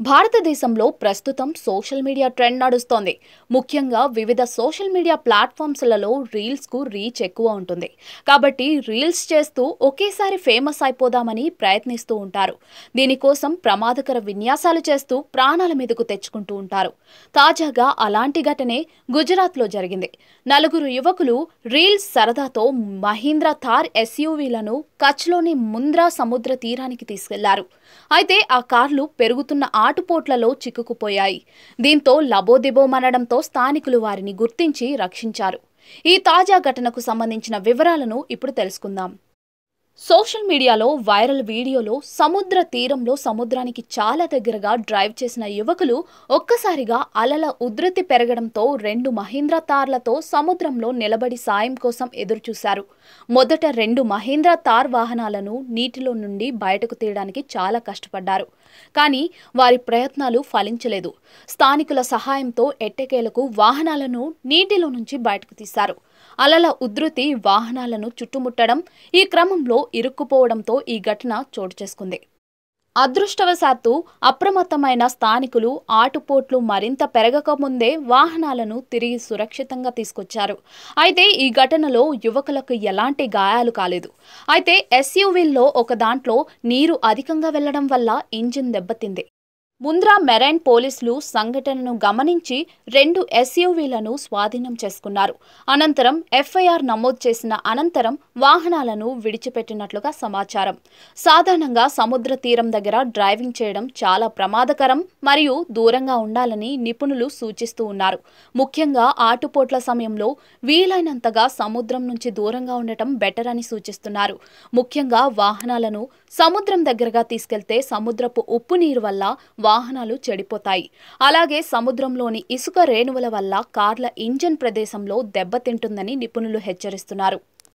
భారతదేశంలో ప్రస్తుతం social media trend నడుస్తోంది. ముఖ్యంగా వివిధ సోషల్ మీడియా ప్లాట్‌ఫామ్స్‌లలో రీల్స్‌కు రీచ్ ఎక్కువ ఉంటుంది. కాబట్టి రీల్స్ చేస్తూ ఒకేసారి ఫేమస్ అయిపోదామని ప్రయత్నిస్తూ ఉంటారు. దీనికోసం ప్రమాదకర విన్యాసాలు చేస్తూ ప్రాణాల మీదకు తెచ్చుకుంటూ ఉంటారు. తాజాగా అలాంటి ఘటనే గుజరాత్‌లో జరిగింది. నలుగురు యువకులు రీల్స్ సరదాతో మహీంద్రా థార్ ఎస్యూవీలను కచ్‌లోని ముంద్రా సముద్ర తీరానికి తీసుకెళ్లారు. అయితే ఆ కార్లు పెరుగుతున్న ఆటుపోట్లలో చిక్కుకుపోయాయి. దీంతో లబోదిబోమనడంతో స్థానికులు వారిని గుర్తించి రక్షించారు. ఈ తాజా ఘటనకు సంబంధించిన వివరాలను ఇప్పుడు తెలుసుకుందాం. సోషల్ మీడియాలో వైరల్ వీడియోలో సముద్ర తీరంలో సముద్రానికి చాలా దగ్గరగా డ్రైవ్ చేసిన యువకులు ఒక్కసారిగా అలల ఉధృతి పెరగడంతో 2 మహీంద్రా తార్లతో సముద్రంలో నిలబడి సాయం కోసం ఎదురుచూశారు. మొదట 2 మహీంద్రా తార్ వాహనాలను నీటిలో నుండి బయటకు తీయడానికి చాలా కష్టపడ్డారు. కానీ వారి ప్రయత్నాలు ఫలించలేదు. స్థానికుల సహాయంతో ఎట్టకేలకు వాహనాలను నీటిలో నుంచి బయటకు తీశారు. అలల ఉధృతి వాహనాలను చుట్టుముట్టడం, ఈ క్రమంలో ఇరుక్కుపోవడంతో ఈ ఘటన చోటు చేసుకుంది. అదృష్టవశాత్తు అప్రమత్తమైన స్థానికులు ఆటుపోట్లు మరింత పెరగకముందే వాహనాలను తిరిగి సురక్షితంగా తీసుకొచ్చారు. అయితే ఈ ఘటనలో యువకులకు ఎలాంటి గాయాలు కాలేదు. అయితే ఎస్యూవీల్లో ఒక దాంట్లో నీరు అధికంగా వెళ్లడం వల్ల ఇంజిన్ దెబ్బతింది. ముంద్రా మెరైన్ పోలీసులు సంఘటనను గమనించి 2 ఎస్యూవీలను స్వాధీనం చేసుకున్నారు. అనంతరం ఎఫ్ఐఆర్ నమోదు చేసిన అనంతరం వాహనాలను విడిచిపెట్టినట్లుగా సమాచారం. సాధారణంగా సముద్ర తీరం దగ్గర డ్రైవింగ్ చేయడం చాలా ప్రమాదకరం మరియు దూరంగా ఉండాలని నిపుణులు సూచిస్తూ ఉన్నారు. ముఖ్యంగా ఆటుపోట్ల సమయంలో వీలైనంతగా సముద్రం నుంచి దూరంగా ఉండటం బెటర్ అని సూచిస్తున్నారు. ముఖ్యంగా వాహనాలను సముద్రం దగ్గరగా తీసుకెళ్తే సముద్రపు ఉప్పు నీరు వల్ల వాహనాలు చెడిపోతాయి. అలాగే సముద్రంలోని ఇసుక రేణువుల వల్ల కార్ల ఇంజన్ ప్రదేశంలో దెబ్బతింటుందని నిపుణులు హెచ్చరిస్తున్నారు.